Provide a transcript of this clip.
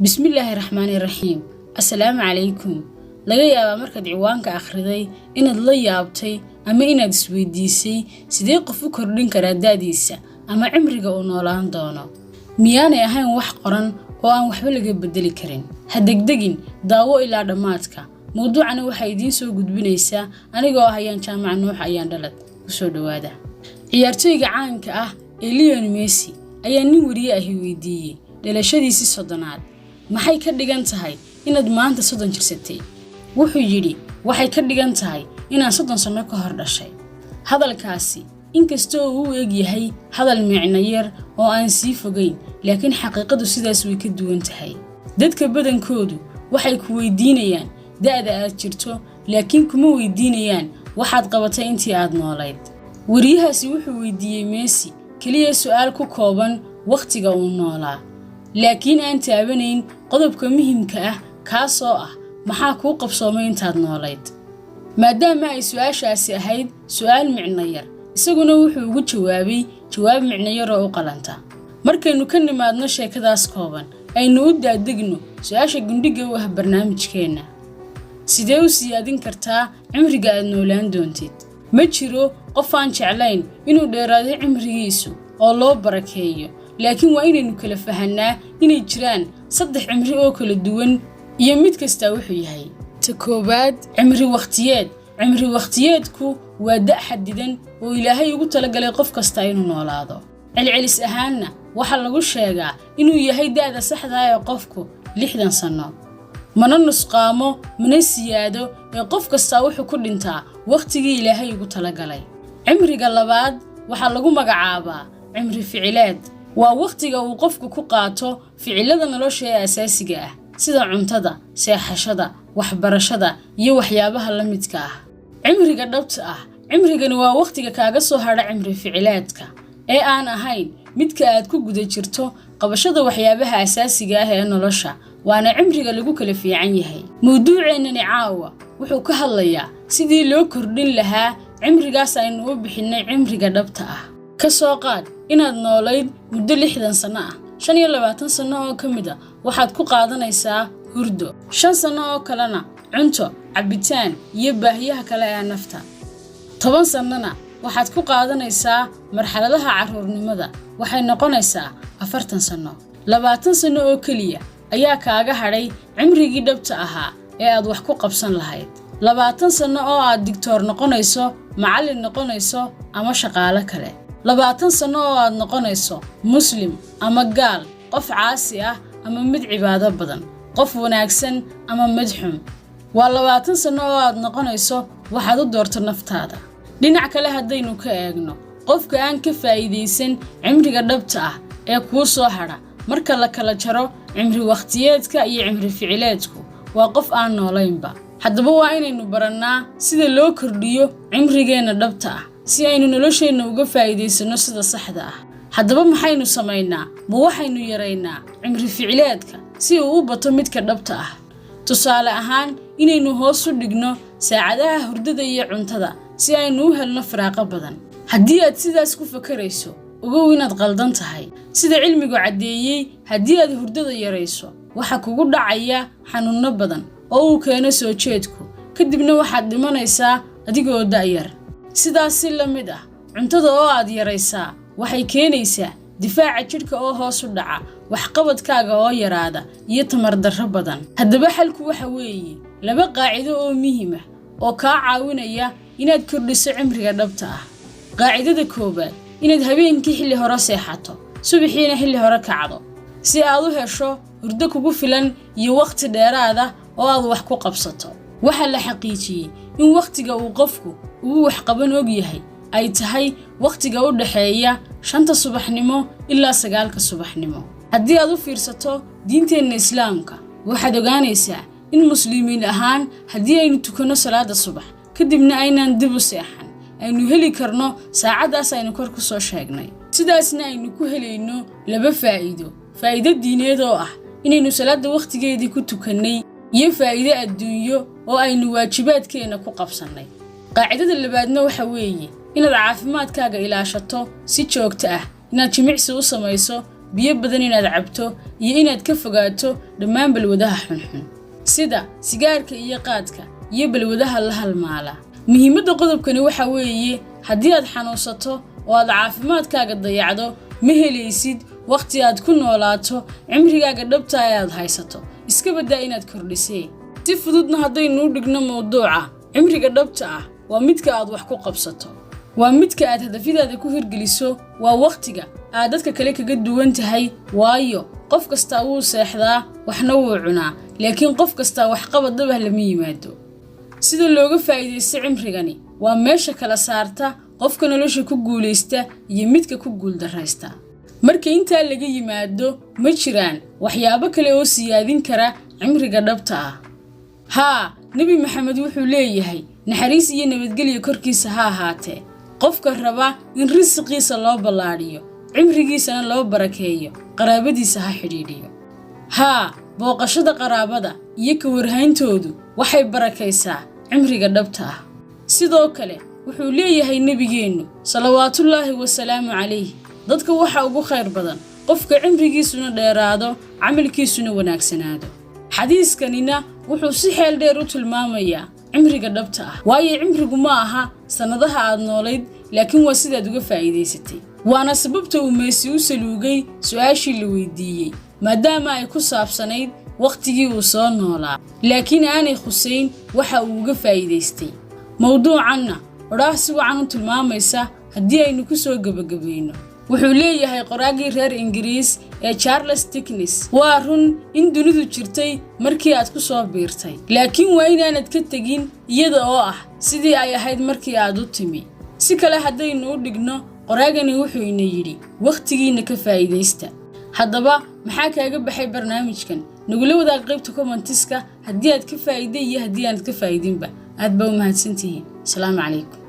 Bismillahirrahmanirrahiim. Assalaamu calaykum. Laga yaabaa markaad ciwaanka akhriday inaad la yaabtay ama inaad isweydiisay sidee qof u kordhin karaa da'diisa ama cimriga uu noolaan doono. Miyaanay ahayn wax qoran oo aan waxba laga bedeli karin. Ha degdegin, daawo ilaa dhamaadka. Mawduucana waxa idiin soo gudbinaysaa anigoo ah ayaan jaamac Nuux ayaan dhalad u soo dhawaada. Ciyaartoyga caanka ah ee Lionel Messi ayaa nin wariye ah weydiiyay dhalashadiisii 30aad. Maxay ka dhigan tahay inaad maanta 30 jirsatay? Wuxuu yiri waxay ka dhigan tahay inaan 30 sano ka hor dhashay. Hadalkaasi inkastoo uu eeg yahay hadal micno yar oo aan sii fogeyn, laakiin xaqiiqadu sidaas way ka duwan tahay. Dadka badankoodu waxay ku weydiinayaan da'da aad jirto, laakiin kuma weydiinayaan waxaad qabatay intii aad noolayd. Wariyahaasi wuxuu weydiiyay Messi kaliya su'aal ku kooban waqtiga uu noolaa, laakiin aan taabanayn qodobka muhiimka ah kaasoo ah maxaa kuu qabsoomay intaad noolayd. Maadaama ay su'aashaasi ahayd su'aal micno yar, isaguna wuxuu ugu jawaabay jawaab micno yar oo u qalanta. Markaynu ka nimaadno sheekadaas kooban, aynu u daadegno su'aasha gundhiga u ah barnaamijkeena. Sidee u siyaadin kartaa cimriga aad noolaan doontid? Ma jiro qof aan jeclayn inuu dheeraado cimrigiisu oo loo barakeeyo, laakiin waa inaynu kala fahanaa inay jiraan 3 cimri oo kala duwan iyo mid kasta wuxuu yahay. Ta koobaad, cimri waqtiyeed. Cimri waqtiyeedku waa da' xadidan oo Ilaahay ugu talagalay qof kasta inuu noolaado. Celcelis ahaanna waxa lagu sheegaa inuu yahay da'da saxda ah ee qofku 60 sano. Mana nusqaamo, mana siyaado ee qof kasta wuxuu ku dhintaa waqtigii Ilaahay ugu talagalay. Cimriga labaad waxa lagu magacaabaa cimri ficileed. waa waqtiga uu qofku ku qaato ficilada nolosha ee asaasiga ah sida cuntada, seexashada, waxbarashada iyo waxyaabaha la midka ah. Cimriga dhabta ah, cimrigani waa waqtiga kaaga soo hadha cimri ficileedka ee aan ahayn midka aad ku guda jirto qabashada waxyaabaha asaasiga ah ee nolosha, waana cimriga lagu kala fiican yahay. Mawduuceennani caawa wuxuu ka hadlayaa sidii loo kordhin lahaa cimrigaas aynu u bixinay cimriga dhabta ah. Ka soo qaad inaad noolayd muddo 60 sano ah, 25 sano oo kamid ah waxaad ku qaadanaysaa hurdo, 5 sano oo kalena cunto, cabitaan iyo baahiyaha kale ee nafta. 10 sanana waxaad ku qaadanaysaa marxaladaha caruurnimada, waxay noqonaysaa 40 sano. 20 sano oo kaliya ayaa kaaga hadhay cimrigii dhabta ahaa ee aad wax ku qabsan lahayd. 20 sano oo aad digtoor noqonayso, macallin noqonayso ama shaqaale kale. 20 sano oo aad noqonayso muslim ama gaal, qof caasi ah ama mid cibaado badan, qof wanaagsan ama mid xun. Waa 20 sano oo aad noqonayso waxaad u doorto naftaada. Dhinac kale haddaynu ka eegno, qofka aan ka faa'iideysan cimriga dhabta ah ee kuu soo hadha marka la kala jaro cimri waqtiyeedka iyo cimri ficileedku, waa qof aan noolaynba. Haddaba waa inaynu barannaa sida loo kordhiyo cimrigeena dhabta ah si aynu nolosheenna uga faa'iideysano sida saxda ah. Haddaba maxaynu samaynaa? Ma waxaynu yaraynaa cimri ficileedka si uu u bato midka dhabta ah? Tusaale ahaan, inaynu hoos u dhigno saacadaha hurdada iyo cuntada si aynu u helno firaaqo badan. Haddii aad sidaas ku fakarayso, ogow inaad qaldan tahay. Sida cilmigu caddeeyay, haddii aad hurdada yarayso, waxa kugu dhacaya xanuuno badan oo uu keeno soo jeedku, kadibna waxaad dhimanaysaa adigoo da'yar. sidaas si la mid ah, cuntada oo aad yaraysaa waxay keenaysaa difaaca jidhka oo hoos u dhaca, waxqabadkaaga oo yaraada iyo tamar darro badan. Haddaba xalku waxa weeye 2 qaacido oo muhiim ah oo kaa caawinaya inaad kordhiso cimriga dhabta ah. Qaacidada koobaad, inaad habeenkii xilli hore seexato, subaxiina xilli hore kacdo si aad u hesho hurdo kugu filan iyo waqti dheeraad ah oo aad wax ku qabsato. Waxa la xaqiijiyay in waqtiga uu qofku ugu wax qaban og yahay ay tahay waqtiga u dhaxeeya 5 subaxnimo ilaa 9 subaxnimo. Haddii aad u fiirsato diinteena Islaamka, waxaad ogaanaysaa in muslimiin ahaan haddii aynu tukano salaada subax kadibna aynaan dib u seexan, aynu heli karno saacadaas aynu kor ku soo sheegnay. Sidaasna aynu ku helayno 2 faa'iido. Faa'iido diineed oo ah inaynu salaada waqtigeedii ku tukanay, iyo faa'iido adduunyo oo aynu waajibaadkeena ku qabsanay. Qaacidada labaadna waxa weeye inaad caafimaadkaaga ilaashato si joogto ah, inaad jimicsi u samayso biyo badan inaad cabto iyo inaad ka fogaato dhammaan balwadaha xunxun sida sigaarka iyo qaadka iyo balwadaha la halmaala. muhiimadda qodobkani waxa weeye haddii aad xanuunsato oo aad caafimaadkaaga dayacdo ma helaysid waqti aad ku noolaato cimrigaaga dhabta aad haysato iska badaa inaad kordhisee. si fududna haddaynu u dhigno mawduuca cimriga dhabta ah waa midka aad wax ku qabsato, waa midka aad hadafidaada ku hirgeliso, waa waqtiga aad dadka kale kaga duwan tahay, waayo qof kasta wuu seexdaa waxna wuu cunaa laakiin qof kasta wax qabad dhab ah lama yimaado. sida looga faa'iideysto cimrigani waa meesha kala saarta qofka nolosha ku guuleysta iyo midka ku guuldareysta. marka inta laga yimaado ma jiraan waxyaabo kale oo siyaadin kara cimriga dhabta ah. nabi maxamed wuxuu leeyahay naxariis iyo nabadgelyo korkiisa ha ahaatee qofka raba in risqiisa loo ballaadhiyo cimrigiisana loo barakeeyo qaraabadiisa ha xidhiidhiyo. booqashada qaraabada iyo ka warhayntoodu waxay barakaysaa cimriga dhabta ah. sidoo kale wuxuu leeyahay nabigeennu salawaatullaahi wasalaamu calayhi dadka waxa ugu khayr badan qofka cimrigiisuna dheeraado camalkiisuna wanaagsanaado. xadiiskanina wuxuu si xeel dheer u tilmaamayaa cimriga dhabta ah, waayo cimrigu ma aha sanadaha aad noolayd laakiin waa sidaad uga faa'iideysatay. waana sababta uu Meesi u saluugay su'aashii la weydiiyey maadaama ay ku saabsanayd waqtigii uu soo noolaa laakiin aanay khuseyn waxa uu uga faa'iideystay. mawduucanna odhaah si wacan u tilmaamaysa haddii aynu ku soo gabagabayno. wuxuu leeyahay qoraagii reer Ingiriis ee Charles Dickens waa run in dunidu jirtay markii aad ku soo biirtay laakiin waa inaanad ka tagin iyada oo ah sidii ay ahayd markii aad u timi. si kale haddaynu u dhigno qoraagani wuxuu ina yidhi waqtigiina ka faa'iideysta. haddaba maxaa kaaga baxay barnaamijkan nagula wadaag qaybta commentiska haddii aad ka faa'iiday iyo haddii aanad ka faa'iidinba. aad baa u mahadsantihiin. salaamu calaykum.